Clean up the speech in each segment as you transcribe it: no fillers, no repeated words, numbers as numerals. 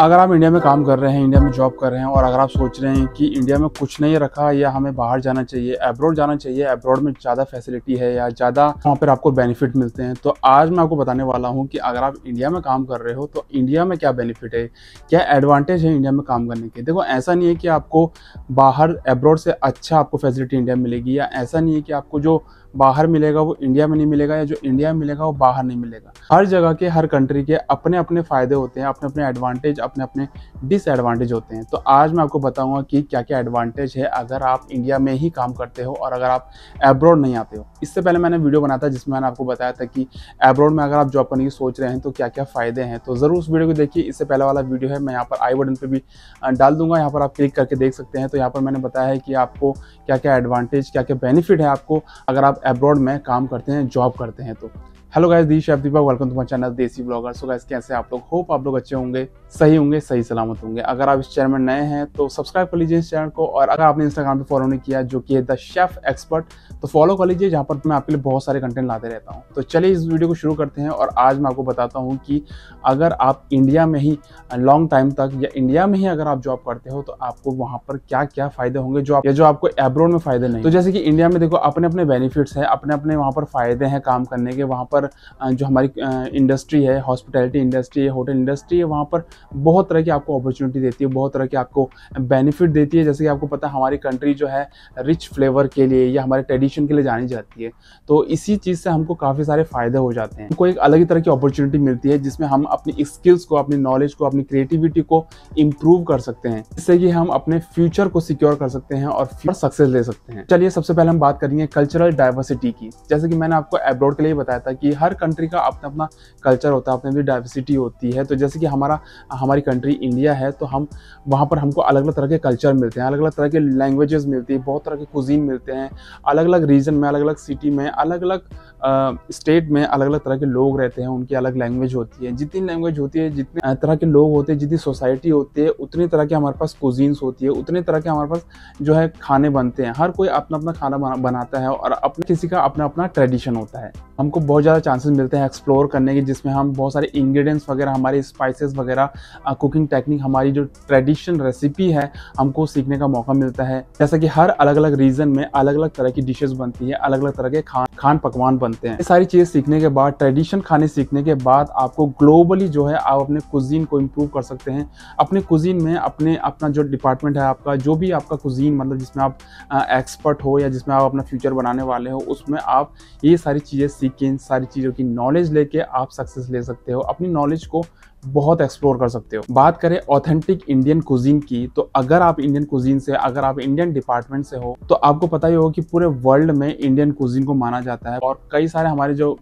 अगर आप इंडिया में काम कर रहे हैं, इंडिया में जॉब कर रहे हैं और अगर आप सोच रहे हैं कि इंडिया में कुछ नहीं रखा या हमें बाहर जाना चाहिए, अब्रॉड जाना चाहिए, अब्रॉड में ज़्यादा फैसिलिटी है या ज़्यादा वहाँ पर आपको बेनिफिट मिलते हैं, तो आज मैं आपको बताने वाला हूँ कि अगर आप इंडिया में काम कर रहे हो तो इंडिया में क्या बेनिफिट है, क्या एडवांटेज है इंडिया में काम करने के। देखो, ऐसा नहीं है कि आपको बाहर अब्रॉड से अच्छा आपको फैसिलिटी इंडिया में मिलेगी, या ऐसा नहीं है कि आपको जो बाहर मिलेगा वो इंडिया में नहीं मिलेगा, या जो इंडिया में मिलेगा वो बाहर नहीं मिलेगा। हर जगह के, हर कंट्री के अपने अपने फ़ायदे होते हैं, अपने अपने एडवांटेज, अपने अपने डिसएडवांटेज होते हैं। तो आज मैं आपको बताऊंगा कि क्या क्या एडवांटेज है अगर आप इंडिया में ही काम करते हो और अगर आप अब्रॉड नहीं आते हो। इससे पहले मैंने वीडियो बनाया था जिसमें मैंने आपको बताया था कि अब्रॉड में अगर आप जॉब करने की सोच रहे हैं तो क्या क्या फ़ायदे हैं। तो ज़रूर उस वीडियो को देखिए। इससे पहले वाला वीडियो है, मैं यहाँ पर आई बटन पर भी डाल दूंगा, यहाँ पर आप क्लिक करके देख सकते हैं। तो यहाँ पर मैंने बताया है कि आपको क्या क्या एडवांटेज, क्या क्या बेनिफिट है आपको अगर आप अब्रॉड में काम करते हैं, जॉब करते हैं। तो hello guys, this is Deepak, welcome to my channel Desi blogger. So guys, कैसे आप लोग? होप आप लोग अच्छे होंगे, सही सलामत होंगे। अगर आप इस चैनल में नए हैं तो सब्सक्राइब कर लीजिए इस चैनल को, और अगर आपने इंस्टाग्राम पे फॉलो नहीं किया जो कि है द शेफ एक्सपर्ट, तो फॉलो कर लीजिए, जहाँ पर मैं आपके लिए बहुत सारे कंटेंट लाते रहता हूँ। तो चलिए इस वीडियो को शुरू करते हैं। और आज मैं आपको बताता हूँ कि अगर आप इंडिया में ही लॉन्ग टाइम तक या इंडिया में ही अगर आप जॉब करते हो तो आपको वहाँ पर क्या क्या फ़ायदे होंगे जो आपको अब्रॉड में फ़ायदे नहीं। तो जैसे कि इंडिया में देखो, अपने अपने बेनिफिट्स हैं, अपने अपने वहाँ पर फ़ायदे हैं काम करने के। वहाँ पर जो हमारी इंडस्ट्री है, हॉस्पिटैलिटी इंडस्ट्री है, होटल इंडस्ट्री है, वहाँ पर बहुत तरह की आपको अपॉर्चुनिटी देती है, बहुत तरह की आपको बेनिफिट देती है। जैसे कि आपको पता है, हमारी कंट्री जो है रिच फ्लेवर के लिए या हमारे ट्रेडिशन के लिए जानी जाती है। तो इसी चीज़ से हमको काफ़ी सारे फ़ायदे हो जाते हैं। हमको एक अलग ही तरह की अपॉर्चुनिटी मिलती है जिसमें हम अपनी स्किल्स को, अपनी नॉलेज को, अपनी क्रिएटिविटी को इम्प्रूव कर सकते हैं, जिससे कि हम अपने फ्यूचर को सिक्योर कर सकते हैं और सक्सेस ले सकते हैं। चलिए सबसे पहले हम बात करेंगे कल्चरल डाइवर्सिटी की। जैसे कि मैंने आपको अब्रॉड के लिए बताया था कि हर कंट्री का अपना अपना कल्चर होता है, अपनी अपनी डाइवर्सिटी होती है। तो जैसे कि हमारी कंट्री इंडिया है, तो हम वहाँ पर हमको अलग अलग तरह के कल्चर मिलते हैं, अलग अलग तरह के लैंग्वेजेस मिलती है, बहुत तरह के कुजीन मिलते हैं। अलग अलग रीजन में, अलग अलग सिटी में, अलग अलग स्टेट में अलग अलग तरह के लोग रहते हैं, उनकी अलग लैंग्वेज होती है। जितनी लैंग्वेज होती है, जितने तरह के लोग होते हैं, जितनी सोसाइटी होती है, उतनी तरह के हमारे पास कुजीन्स होती है, उतने तरह के हमारे पास जो है खाने बनते हैं। हर कोई अपना अपना खाना बनाता है और अपने किसी का अपना अपना ट्रेडिशन होता है। हमको बहुत ज़्यादा चांसेस मिलते हैं एक्सप्लोर करने के, जिसमें हम बहुत सारे इंग्रेडिएंट्स वगैरह, हमारे स्पाइसेस वगैरह, कुकिंग टेक्निक, हमारी जो ट्रेडिशन रेसिपी है, हमको सीखने का मौका मिलता है। जैसा कि हर अलग अलग रीजन में अलग अलग तरह की डिशेस बनती है, अलग अलग तरह के खान पकवान बनते हैं। ये सारी चीज़ें सीखने के बाद, ट्रेडिशन खाने सीखने के बाद, आपको ग्लोबली जो है आप अपने कुजीन को इम्प्रूव कर सकते हैं। अपने कुजीन में अपना जो डिपार्टमेंट है आपका, जो भी आपका कुजीन, मतलब जिसमें आप एक्सपर्ट हो या जिसमें आप अपना फ्यूचर बनाने वाले हो, उसमें आप ये सारी चीज़ें सीख के, इन सारी चीज़ों की नॉलेज लेके आप सक्सेस ले सकते हो, अपनी नॉलेज को बहुत एक्सप्लोर कर सकते हो। बात करें ऑथेंटिक इंडियन कुजीन की, तो अगर आप इंडियन कुजीन से, अगर आप इंडियन डिपार्टमेंट से हो, तो आपको पता ही होगा कि पूरे वर्ल्ड में इंडियन कुजीन को माना जाता है। और कई सारे हमारे जो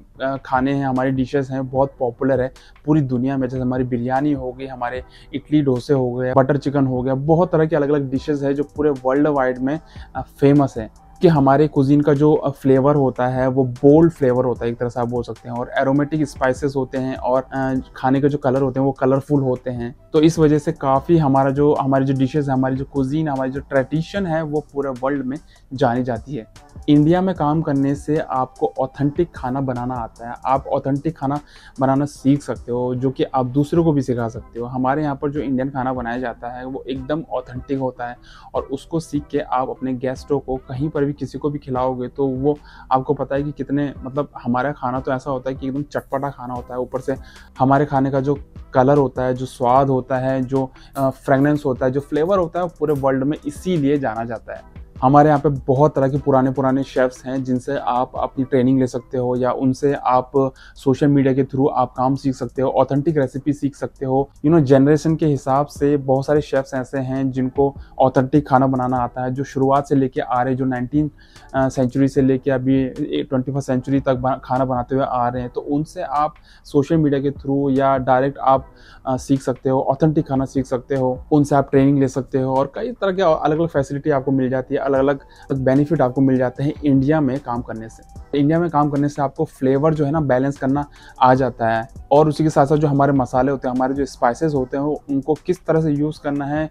खाने हैं, हमारी डिशेस हैं, बहुत पॉपुलर है पूरी दुनिया में। जैसे हमारी बिरयानी हो गई, हमारे इडली डोसे हो गए, बटर चिकन हो गया, बहुत तरह की अलग अलग डिशेस है जो पूरे वर्ल्ड वाइड में फेमस है। कि हमारे कुजीन का जो फ्लेवर होता है वो बोल्ड फ्लेवर होता है, एक तरह से आप बोल सकते हैं, और एरोमेटिक स्पाइसेस होते हैं, और खाने के जो कलर होते हैं वो कलरफुल होते हैं। तो इस वजह से काफ़ी हमारी जो डिशेस है, हमारी जो कुजीन, हमारी जो ट्रेडिशन है, वो पूरे वर्ल्ड में जानी जाती है। इंडिया में काम करने से आपको ऑथेंटिक खाना बनाना आता है, आप ऑथेंटिक खाना बनाना सीख सकते हो, जो कि आप दूसरों को भी सिखा सकते हो। हमारे यहाँ पर जो इंडियन खाना बनाया जाता है वो एकदम ऑथेंटिक होता है, और उसको सीख के आप अपने गेस्टों को कहीं पर भी, किसी को भी खिलाओगे तो वो आपको पता है कि कितने, मतलब हमारा खाना तो ऐसा होता है कि एकदम चटपटा खाना होता है। ऊपर से हमारे खाने का जो कलर होता है, जो स्वाद होता है, जो फ्रेगनेंस होता है, जो फ्लेवर होता है, वो पूरे वर्ल्ड में इसीलिए जाना जाता है। हमारे यहाँ पे बहुत तरह के पुराने शेफ्स हैं जिनसे आप अपनी ट्रेनिंग ले सकते हो, या उनसे आप सोशल मीडिया के थ्रू आप काम सीख सकते हो, ऑथेंटिक रेसिपी सीख सकते हो। जनरेशन के हिसाब से बहुत सारे शेफ्स ऐसे हैं जिनको ऑथेंटिक खाना बनाना आता है, जो शुरुआत से लेके आ रहे, जो 19 सेंचुरी से लेके अभी 21st सेंचुरी तक खाना बनाते हुए आ रहे हैं। तो उनसे आप सोशल मीडिया के थ्रू या डायरेक्ट आप सीख सकते हो, ऑथेंटिक खाना सीख सकते हो, उनसे आप ट्रेनिंग ले सकते हो, और कई तरह के अलग अलग फैसिलिटी आपको मिल जाती है, अलग अलग बेनिफिट आपको मिल जाते हैं इंडिया में काम करने से। इंडिया में काम करने से आपको फ्लेवर जो है ना बैलेंस करना आ जाता है, और उसी के साथ साथ जो हमारे मसाले होते हैं, हमारे जो स्पाइसेस होते हैं, उनको किस तरह से यूज़ करना है,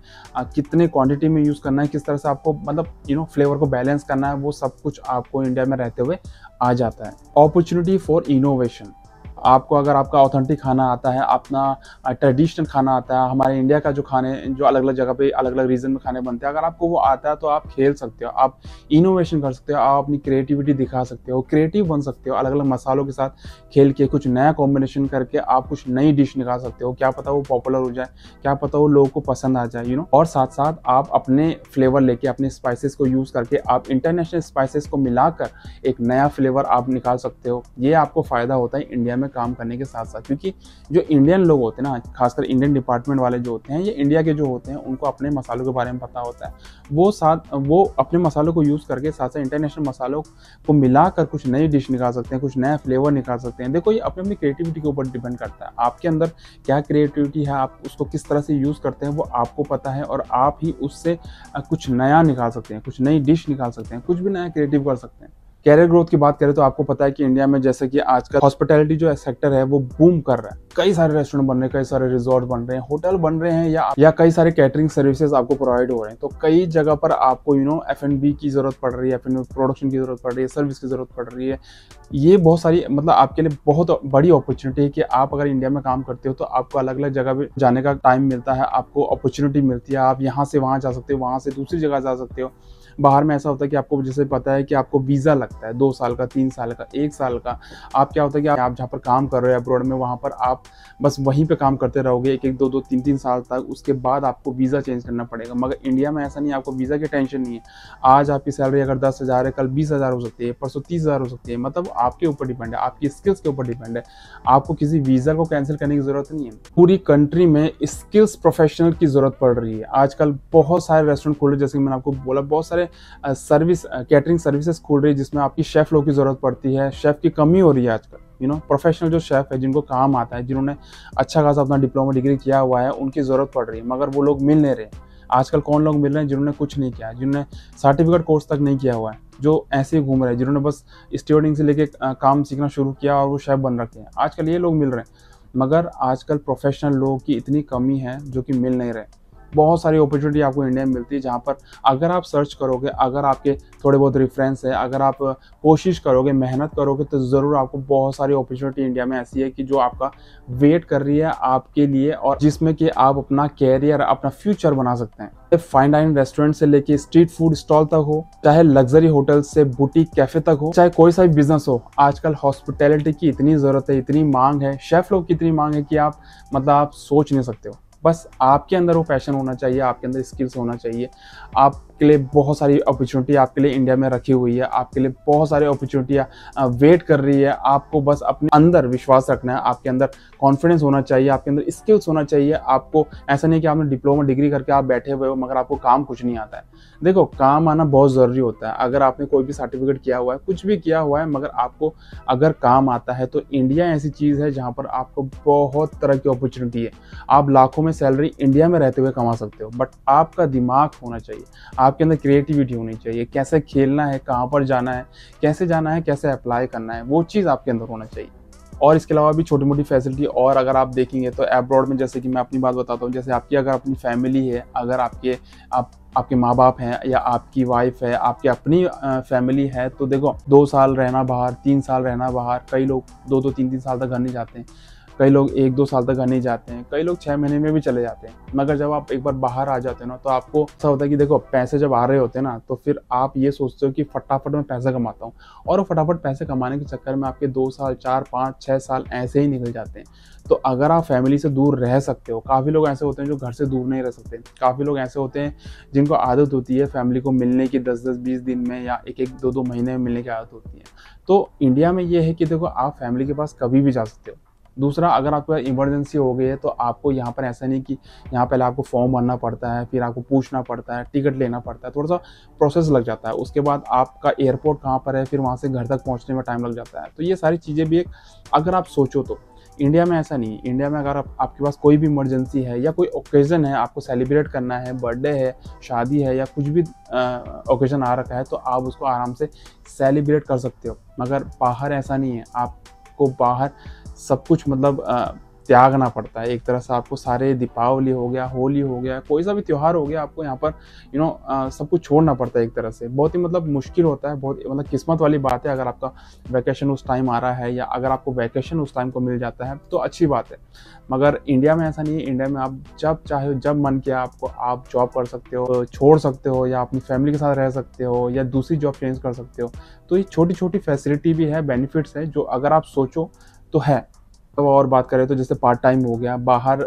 कितने क्वांटिटी में यूज़ करना है, किस तरह से आपको मतलब फ्लेवर को बैलेंस करना है, वो सब कुछ आपको इंडिया में रहते हुए आ जाता है। Opportunity for innovation. आपको अगर आपका ऑथेंटिक खाना आता है, अपना ट्रेडिशनल खाना आता है, हमारे इंडिया का जो खाने जो अलग-अलग जगह पे अलग-अलग रीजन में खाने बनते हैं, अगर आपको वो आता है तो आप खेल सकते हो, आप इनोवेशन कर सकते हो, आप अपनी क्रिएटिविटी दिखा सकते हो, क्रिएटिव बन सकते हो, अलग-अलग मसालों के साथ खेल के कुछ नया कॉम्बिनेशन करके आप कुछ नई डिश निकाल सकते हो। क्या पता वो पॉपुलर हो जाए, क्या पता वो लोगों को पसंद आ जाए, और साथ-साथ आप अपने फ्लेवर लेके, अपने स्पाइसेस को यूज़ करके आप इंटरनेशनल स्पाइसेस को मिलाकर एक नया फ्लेवर आप निकाल सकते हो। ये आपको फ़ायदा होता है इंडिया में काम करने के साथ-साथ, क्योंकि जो इंडियन लोग होते हैं ना, खासकर इंडियन डिपार्टमेंट वाले जो होते हैं, ये इंडिया के जो होते हैं, उनको अपने मसालों के बारे में पता होता है। वो अपने मसालों को यूज़ करके साथ-साथ इंटरनेशनल मसालों को मिलाकर कुछ नई डिश निकाल सकते हैं, कुछ नया फ्लेवर निकाल सकते हैं। देखो, ये अपनी-अपनी क्रिएटिविटी के ऊपर डिपेंड करता है। आपके अंदर क्या क्रिएटिविटी है, आप उसको किस तरह से यूज़ करते हैं, वो आपको पता है, और आप ही उससे कुछ नया निकाल सकते हैं, कुछ नई डिश निकाल सकते हैं, कुछ भी नया क्रिएटिव कर सकते हैं। कैरियर ग्रोथ की बात करें तो आपको पता है कि इंडिया में जैसे कि आजकल हॉस्पिटैलिटी जो सेक्टर है वो बूम कर रहा है। कई सारे रेस्टोरेंट बन रहे हैं, कई सारे रिजॉर्ट बन रहे हैं, होटल बन रहे हैं, या कई सारे कैटरिंग सर्विसेज आपको प्रोवाइड हो रहे हैं। तो कई जगह पर आपको F&B की जरूरत पड़ रही है, F&B प्रोडक्शन की जरूरत पड़ रही है, सर्विस की जरूरत पड़ रही है। ये बहुत सारी मतलब आपके लिए बहुत बड़ी अपॉर्चुनिटी है कि आप अगर इंडिया में काम करते हो तो आपको अलग अलग जगह पे जाने का टाइम मिलता है, आपको अपॉर्चुनिटी मिलती है, आप यहाँ से वहाँ जा सकते हो, वहाँ से दूसरी जगह जा सकते हो। बाहर में ऐसा होता है कि आपको जैसे पता है कि आपको वीज़ा लगता है 2 साल का, 3 साल का, 1 साल का। आप क्या होता है कि आप जहाँ पर काम कर रहे हो अब्रॉड में, वहाँ पर आप बस वहीं पे काम करते रहोगे 1-1, 2-2, 3-3 साल तक, उसके बाद आपको वीज़ा चेंज करना पड़ेगा। मगर इंडिया में ऐसा नहीं है, आपको वीज़ा की टेंशन नहीं है। आज आपकी सैलरी अगर 10,000 है, कल 20,000 हो सकती है, परसों 30,000 हो सकती है। मतलब आपके ऊपर डिपेंड है, आपकी स्किल्स के ऊपर डिपेंड है। आपको किसी वीज़ा को कैंसिल करने की ज़रूरत नहीं है। पूरी कंट्री में स्किल्स प्रोफेशनल की ज़रूरत पड़ रही है। आजकल बहुत सारे रेस्टोरेंट खुल रहे हैं, जैसे कि मैंने आपको बोला, बहुत सारे कैटरिंग सर्विसेज खुल रही है जिसमें आपकी शेफ लोग की जरूरत पड़ती है। शेफ की कमी हो रही है आजकल। प्रोफेशनल जो शेफ है, जिनको काम आता है, जिन्होंने अच्छा खासा अपना डिप्लोमा डिग्री किया हुआ है, उनकी जरूरत पड़ रही है, मगर वो लोग मिल नहीं रहे। आजकल कौन लोग मिल रहे हैं? जिन्होंने कुछ नहीं किया, जिन्होंने सर्टिफिकेट कोर्स तक नहीं किया हुआ है, जो ऐसे ही घूम रहे हैं, जिन्होंने बस स्टूडेंटिंग से लेके काम सीखना शुरू किया और वो शेफ बन रखे हैं। आजकल ये लोग मिल रहे हैं, मगर आजकल प्रोफेशनल लोगों की इतनी कमी है जो कि मिल नहीं रहे। बहुत सारी अपॉर्चुनिटी आपको इंडिया में मिलती है, जहाँ पर अगर आप सर्च करोगे, अगर आपके थोड़े बहुत रेफरेंस है, अगर आप कोशिश करोगे, मेहनत करोगे, तो ज़रूर आपको बहुत सारी अपॉर्चुनिटी इंडिया में ऐसी है कि जो आपका वेट कर रही है आपके लिए, और जिसमें कि आप अपना कैरियर, अपना फ्यूचर बना सकते हैं। फाइन डाइनिंग रेस्टोरेंट से लेके स्ट्रीट फूड स्टॉल तक हो, चाहे लग्जरी होटल से बुटीक कैफे तक हो, चाहे कोई सा भी बिजनेस हो, आजकल हॉस्पिटैलिटी की इतनी ज़रूरत है, इतनी मांग है, शेफ लोग की इतनी मांग है कि आप सोच नहीं सकते हो। बस आपके अंदर वो पैशन होना चाहिए, आपके अंदर स्किल्स होना चाहिए। आपके लिए बहुत सारी अपॉर्चुनिटी आपके लिए इंडिया में रखी हुई है, आपके लिए बहुत सारी अपॉर्चुनिटियाँ वेट कर रही है। आपको बस अपने अंदर विश्वास रखना है, आपके अंदर कॉन्फिडेंस होना चाहिए, आपके अंदर स्किल्स होना चाहिए। आपको ऐसा नहीं कि आपने डिप्लोमा डिग्री करके आप बैठे हुए हो मगर आपको काम कुछ नहीं आता है। देखो, काम आना बहुत ज़रूरी होता है। अगर आपने कोई भी सर्टिफिकेट किया हुआ है, कुछ भी किया हुआ है, मगर आपको अगर काम आता है, तो इंडिया ऐसी चीज़ है जहाँ पर आपको बहुत तरह की अपॉर्चुनिटी है। आप लाखों में सैलरी इंडिया में रहते हुए कमा सकते हो, बट आपका दिमाग होना चाहिए, आपके अंदर क्रिएटिविटी होनी चाहिए। कैसे खेलना है, कहाँ पर जाना है, कैसे अप्लाई करना है, वो चीज़ आपके अंदर होना चाहिए। और इसके अलावा भी छोटी मोटी फैसिलिटी और अगर आप देखेंगे तो अब्रॉड में, जैसे कि मैं अपनी बात बताता हूँ, जैसे आपकी अगर अपनी फैमिली है, अगर आपके माँ बाप हैं या आपकी वाइफ है, आपकी अपनी फैमिली है, तो देखो 2 साल रहना बाहर, 3 साल रहना बाहर, कई लोग 2-2, 3-3 साल तक घर नहीं जाते हैं, कई लोग 1-2 साल तक घर नहीं जाते हैं, कई लोग 6 महीने में भी चले जाते हैं। मगर जब आप एक बार बाहर आ जाते हो ना, तो आपको ऐसा होता है कि देखो, पैसे जब आ रहे होते हैं ना, तो फिर आप ये सोचते हो कि फटाफट मैं पैसा कमाता हूँ, और वो फटाफट पैसे कमाने के चक्कर में आपके 2 साल, 4, 5, 6 साल ऐसे ही निकल जाते हैं। तो अगर आप फैमिली से दूर रह सकते हो, काफ़ी लोग ऐसे होते हैं जो घर से दूर नहीं रह सकते, काफ़ी लोग ऐसे होते हैं जिनको आदत होती है फैमिली को मिलने की 10-10, 20 दिन में या 1-1, 2-2 महीने में मिलने की आदत होती है। तो इंडिया में ये है कि देखो, आप फैमिली के पास कभी भी जा सकते हो। दूसरा, अगर आपको इमरजेंसी हो गई है, तो आपको यहाँ पर ऐसा नहीं कि यहाँ पहले आपको फॉर्म भरना पड़ता है, फिर आपको पूछना पड़ता है, टिकट लेना पड़ता है, थोड़ा सा प्रोसेस लग जाता है। उसके बाद आपका एयरपोर्ट कहाँ पर है, फिर वहाँ से घर तक पहुँचने में टाइम लग जाता है। तो ये सारी चीज़ें भी अगर आप सोचो तो इंडिया में ऐसा नहीं है। इंडिया में अगर आपके पास कोई भी इमरजेंसी है या कोई ओकेज़न है, आपको सेलिब्रेट करना है, बर्थडे है, शादी है, या कुछ भी ओकेज़न आ रखा है, तो आप उसको आराम से सेलिब्रेट कर सकते हो। मगर बाहर ऐसा नहीं है। आपको बाहर सब कुछ मतलब त्यागना पड़ता है। एक तरह से आपको सारे दीपावली हो गया, होली हो गया, कोई सा भी त्यौहार हो गया, आपको यहाँ पर सब कुछ छोड़ना पड़ता है एक तरह से। बहुत ही मतलब मुश्किल होता है, बहुत मतलब किस्मत वाली बात है अगर आपका वैकेशन उस टाइम आ रहा है, या अगर आपको वैकेशन उस टाइम को मिल जाता है तो अच्छी बात है। मगर इंडिया में ऐसा नहीं है। इंडिया में आप जब चाहे, जब मन किया आपको, आप जॉब कर सकते हो, छोड़ सकते हो, या अपनी फैमिली के साथ रह सकते हो, या दूसरी जॉब चेंज कर सकते हो। तो ये छोटी छोटी फैसिलिटी भी है, बेनिफिट्स है, जो अगर आप सोचो तो है। तो और बात करें तो जैसे पार्ट टाइम हो गया बाहर,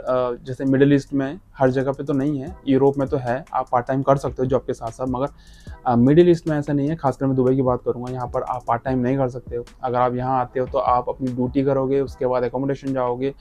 जैसे मिडिल ईस्ट में हर जगह पे तो नहीं है, यूरोप में तो है, आप पार्ट टाइम कर सकते हो जॉब के साथ साथ। मगर मिडिल ईस्ट में ऐसा नहीं है, खासकर मैं दुबई की बात करूंगा, यहाँ पर आप पार्ट टाइम नहीं कर सकते हो। अगर आप यहाँ आते हो तो आप अपनी ड्यूटी करोगे, उसके बाद एकोमोडेशन जाओगे,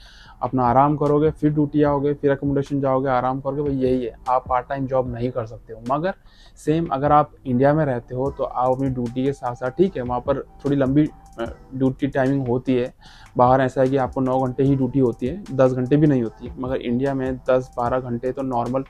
अपना आराम करोगे, फिर ड्यूटी आओगे, फिर एकोमोडेशन जाओगे, आराम करोगे, भाई यही है। आप पार्ट टाइम जॉब नहीं कर सकते हो। मगर सेम अगर आप इंडिया में रहते हो तो आप अपनी ड्यूटी के साथ साथ, ठीक है वहाँ पर थोड़ी लंबी ड्यूटी टाइमिंग होती है। बाहर ऐसा है कि आपको 9 घंटे ही ड्यूटी होती है, 10 घंटे भी नहीं होती है। मगर इंडिया में 10-12 घंटे तो नॉर्मल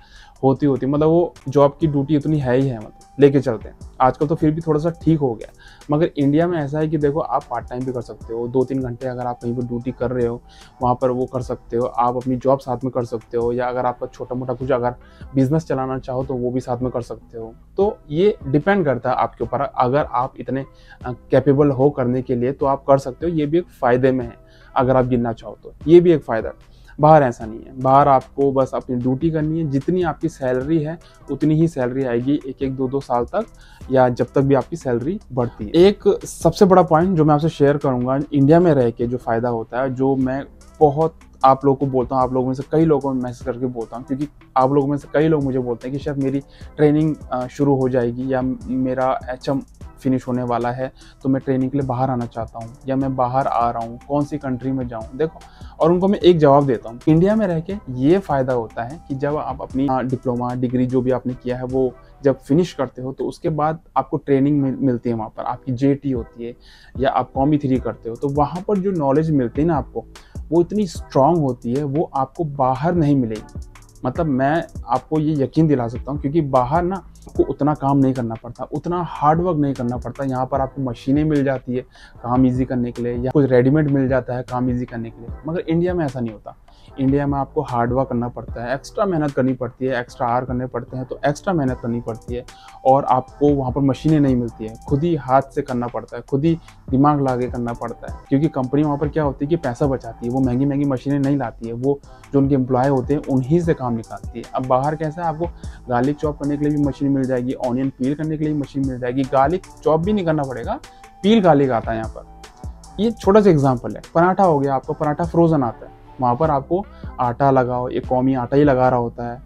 होती मतलब वो जॉब की ड्यूटी इतनी है ही है, मतलब लेके चलते हैं। आजकल तो फिर भी थोड़ा सा ठीक हो गया। मगर इंडिया में ऐसा है कि देखो, आप पार्ट टाइम भी कर सकते हो, 2-3 घंटे अगर आप कहीं पर ड्यूटी कर रहे हो वहाँ पर वो कर सकते हो। आप अपनी जॉब साथ में कर सकते हो, या अगर आपका छोटा मोटा कुछ अगर बिजनेस चलाना चाहो तो वो भी साथ में कर सकते हो। तो ये डिपेंड करता है आपके ऊपर। अगर आप इतने कैपेबल हो करने के लिए तो आप कर सकते हो। ये भी एक फ़ायदे में है, अगर आप गिनना चाहो तो ये भी एक फ़ायदा है। बाहर ऐसा नहीं है। बाहर आपको बस अपनी ड्यूटी करनी है, जितनी आपकी सैलरी है उतनी ही सैलरी आएगी 1-1, 2-2 साल तक, या जब तक भी आपकी सैलरी बढ़ती है। एक सबसे बड़ा पॉइंट जो मैं आपसे शेयर करूंगा इंडिया में रह के जो फ़ायदा होता है, जो मैं बहुत आप लोगों को बोलता हूँ, आप लोगों में से कई लोगों को मैसेज करके बोलता हूँ, क्योंकि आप लोगों में से कई लोग मुझे बोलते हैं कि शायद मेरी ट्रेनिंग शुरू हो जाएगी, या मेरा HM फिनिश होने वाला है तो मैं ट्रेनिंग के लिए बाहर आना चाहता हूँ, या मैं बाहर आ रहा हूँ, कौन सी कंट्री में जाऊँ। देखो, और उनको मैं एक जवाब देता हूँ, इंडिया में रह के ये फ़ायदा होता है कि जब आप अपनी डिप्लोमा डिग्री जो भी आपने किया है वो जब फिनिश करते हो तो उसके बाद आपको ट्रेनिंग मिलती है। वहाँ पर आपकी JT होती है, या आप कॉमी 3 करते हो, तो वहाँ पर जो नॉलेज मिलती है ना आपको, वो इतनी स्ट्रांग होती है, वो आपको बाहर नहीं मिलेगी। मतलब मैं आपको ये यकीन दिला सकता हूँ, क्योंकि बाहर ना आपको उतना काम नहीं करना पड़ता, उतना हार्ड वर्क नहीं करना पड़ता। यहाँ पर आपको मशीनें मिल जाती है काम इजी करने के लिए, या कुछ रेडीमेड मिल जाता है काम इजी करने के लिए। मगर इंडिया में ऐसा नहीं होता। इंडिया में आपको हार्ड वर्क करना पड़ता है, एक्स्ट्रा मेहनत करनी पड़ती है, एक्स्ट्रा आवर करने पड़ते हैं, तो एक्स्ट्रा मेहनत करनी पड़ती है। और आपको वहाँ पर मशीनें नहीं मिलती है, खुद ही हाथ से करना पड़ता है, खुद ही दिमाग लगा के करना पड़ता है। क्योंकि कंपनी वहाँ पर क्या होती है कि पैसा बचाती है, वो महंगी महंगी मशीनें नहीं लाती है, वो जो उनके एम्प्लॉय होते हैं उन्हीं से काम निकालती है। अब बाहर कैसा है, आपको गार्लिक चॉप करने के लिए भी मशीन मिल जाएगी, ऑनियन पील करने के लिए भी मशीन मिल जाएगी, गार्लिक चॉप भी नहीं करना पड़ेगा, पील गार्लिक आता है यहाँ पर। ये छोटा सा एग्जाम्पल है। पराठा हो गया, आपको पराठा फ्रोजन आता है, वहाँ पर आपको आटा लगाओ, एक कौमी आटा ही लगा रहा होता है,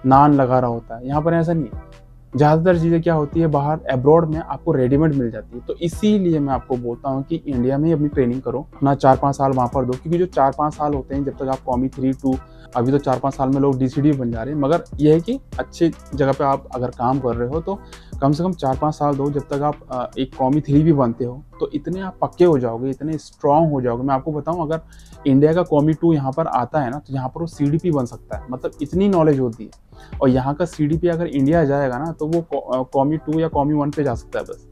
नान लगा रहा होता है। यहाँ पर ऐसा नहीं है। ज़्यादातर चीज़ें क्या होती है, बाहर एब्रॉड में आपको रेडीमेड मिल जाती है। तो इसीलिए मैं आपको बोलता हूँ कि इंडिया में ही अपनी ट्रेनिंग करो, अपना 4-5 साल वहाँ पर दो। क्योंकि जो 4-5 साल होते हैं, जब तक आप कॉमी 3-2, अभी तो 4-5 साल में लोग DCD बन जा रहे हैं, मगर यह है कि अच्छी जगह पे आप अगर काम कर रहे हो तो कम से कम 4-5 साल दो, जब तक आप एक कॉमी 3 भी बनते हो, तो इतने आप पक्के हो जाओगे, इतने स्ट्रांग हो जाओगे। मैं आपको बताऊं, अगर इंडिया का कॉमी 2 यहाँ पर आता है ना, तो यहाँ पर वो CDP बन सकता है। मतलब इतनी नॉलेज होती है। और यहाँ का CDP अगर इंडिया जाएगा ना, तो वो कॉमी 2 या कॉमी 1 पे जा सकता है, बस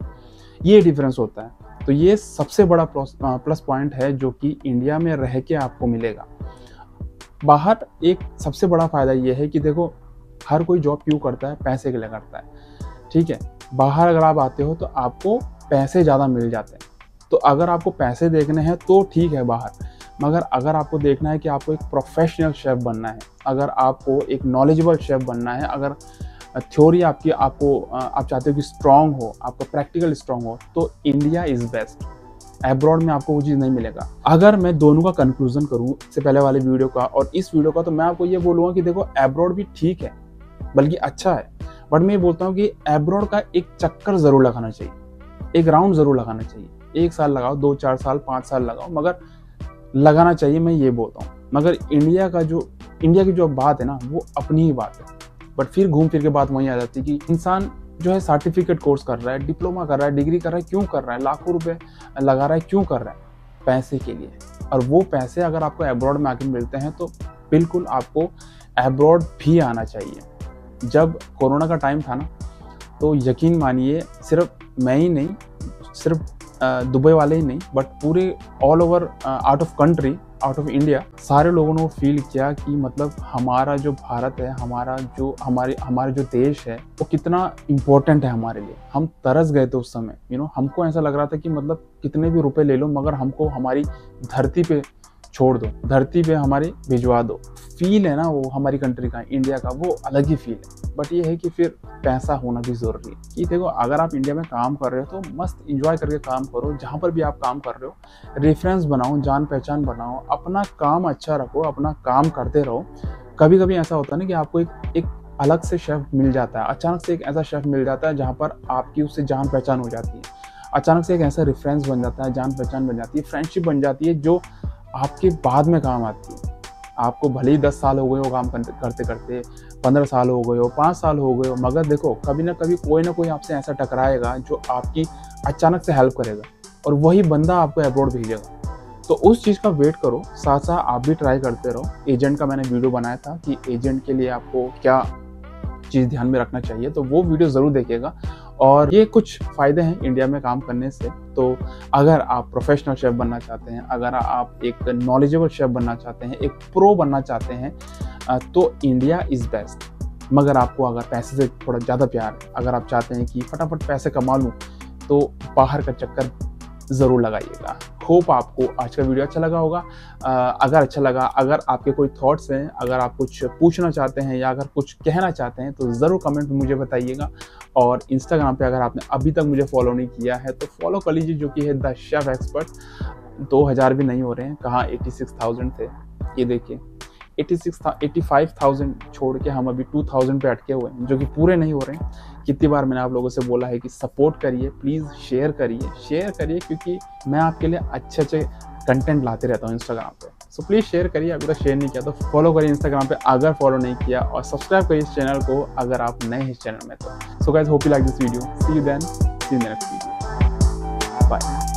ये डिफरेंस होता है। तो ये सबसे बड़ा प्लस पॉइंट है जो कि इंडिया में रह के आपको मिलेगा। बाहर एक सबसे बड़ा फ़ायदा ये है कि देखो, हर कोई जॉब क्यों करता है, पैसे के लिए करता है, ठीक है। बाहर अगर आप आते हो तो आपको पैसे ज़्यादा मिल जाते हैं। तो अगर आपको पैसे देखने हैं तो ठीक है बाहर, मगर अगर आपको देखना है कि आपको एक प्रोफेशनल शेफ़ बनना है, अगर आपको एक नॉलेजेबल शेफ़ बनना है, अगर थ्योरी आपकी आप चाहते हो कि स्ट्रॉन्ग हो, आपका प्रैक्टिकल स्ट्रॉन्ग हो, तो इंडिया इज़ बेस्ट। एब्रॉड में आपको वो चीज़ नहीं मिलेगा। अगर मैं दोनों का कंक्लूजन करूँ, इससे पहले वाले वीडियो का और इस वीडियो का, तो मैं आपको ये बोलूँगा कि देखो, एब्रॉड भी ठीक है, बल्कि अच्छा है। बट मैं ये बोलता हूँ कि एब्रॉड का एक चक्कर ज़रूर लगाना चाहिए, एक राउंड ज़रूर लगाना चाहिए। 1 साल लगाओ, 2-4 साल, 5 साल लगाओ, मगर लगाना चाहिए, मैं ये बोलता हूँ। मगर इंडिया की जो बात है ना, वो अपनी ही बात है। बट फिर घूम फिर के बात वहीं आ जाती है कि इंसान जो है सर्टिफिकेट कोर्स कर रहा है, डिप्लोमा कर रहा है, डिग्री कर रहा है, क्यों कर रहा है, लाखों रुपए लगा रहा है, क्यों कर रहा है? पैसे के लिए। और वो पैसे अगर आपको एब्रॉड में आके मिलते हैं तो बिल्कुल आपको एब्रॉड भी आना चाहिए। जब कोरोना का टाइम था ना, तो यकीन मानिए, सिर्फ मैं ही नहीं, सिर्फ दुबई वाले ही नहीं, बट पूरे all over out of country out of India, सारे लोगों ने फील किया कि मतलब हमारा जो भारत है, हमारा जो देश है वो कितना इम्पोर्टेंट है हमारे लिए। हम तरस गए थे उस समय, हमको ऐसा लग रहा था कि मतलब कितने भी रुपए ले लो मगर हमको हमारी धरती पे छोड़ दो, धरती पे हमारी भिजवा दो। फील है ना वो हमारी कंट्री का, इंडिया का, वो अलग ही फील है। बट ये है कि फिर पैसा होना भी ज़रूरी है। कि देखो अगर आप इंडिया में काम कर रहे हो तो मस्त इंजॉय करके काम करो। जहाँ पर भी आप काम कर रहे हो रेफरेंस बनाओ, जान पहचान बनाओ, अपना काम अच्छा रखो, अपना काम करते रहो। कभी कभी ऐसा होता है ना कि आपको एक अलग से शेफ मिल जाता है, अचानक से एक ऐसा शेफ मिल जाता है जहाँ पर आपकी उससे जान पहचान हो जाती है। अचानक से एक ऐसा रेफरेंस बन जाता है, जान पहचान बन जाती है, फ्रेंडशिप बन जाती है जो आपके बाद में काम आती है। आपको भले ही 10 साल हो गए हो काम करते करते, 15 साल हो गए हो, 5 साल हो गए हो, मगर देखो कभी ना कभी कोई ना कोई आपसे ऐसा टकराएगा जो आपकी अचानक से हेल्प करेगा और वही बंदा आपको अब्रॉड भेजेगा। तो उस चीज़ का वेट करो, साथ साथ आप भी ट्राई करते रहो। एजेंट का मैंने वीडियो बनाया था कि एजेंट के लिए आपको क्या चीज़ ध्यान में रखना चाहिए, तो वो वीडियो ज़रूर देखिएगा। और ये कुछ फ़ायदे हैं इंडिया में काम करने से। तो अगर आप प्रोफेशनल शेफ़ बनना चाहते हैं, अगर आप एक नॉलेजेबल शेफ़ बनना चाहते हैं, एक प्रो बनना चाहते हैं, तो इंडिया इज़ बेस्ट। मगर आपको अगर पैसे से थोड़ा ज़्यादा प्यार है, अगर आप चाहते हैं कि फटाफट पैसे कमा लूँ, तो बाहर का चक्कर ज़रूर लगाइएगा। होप आपको आज का वीडियो अच्छा लगा होगा। अगर अच्छा लगा, अगर आपके कोई थॉट्स हैं, अगर आप कुछ पूछना चाहते हैं या अगर कुछ कहना चाहते हैं तो ज़रूर कमेंट में मुझे बताइएगा। और इंस्टाग्राम पे अगर आपने अभी तक मुझे फॉलो नहीं किया है तो फॉलो कर लीजिए, जो कि है द शेफ एक्सपर्ट। 2000 भी नहीं हो रहे हैं, कहाँ 86,000 थे। ये देखिए 85,000 छोड़ के हम अभी 2000 पे अटके हुए हैं, जो कि पूरे नहीं हो रहे हैं। कितनी बार मैंने आप लोगों से बोला है कि सपोर्ट करिए, प्लीज़ शेयर करिए, क्योंकि मैं आपके लिए अच्छे अच्छे कंटेंट लाते रहता हूँ इंस्टाग्राम पे। सो प्लीज़ शेयर करिए। अभी तक शेयर नहीं किया तो फॉलो करिए इंस्टाग्राम पे अगर फॉलो नहीं किया, और सब्सक्राइब करिए इस चैनल को अगर आप नए हैं इस चैनल में तो। So guys, hope you like this video. See you then, see you next video. Bye.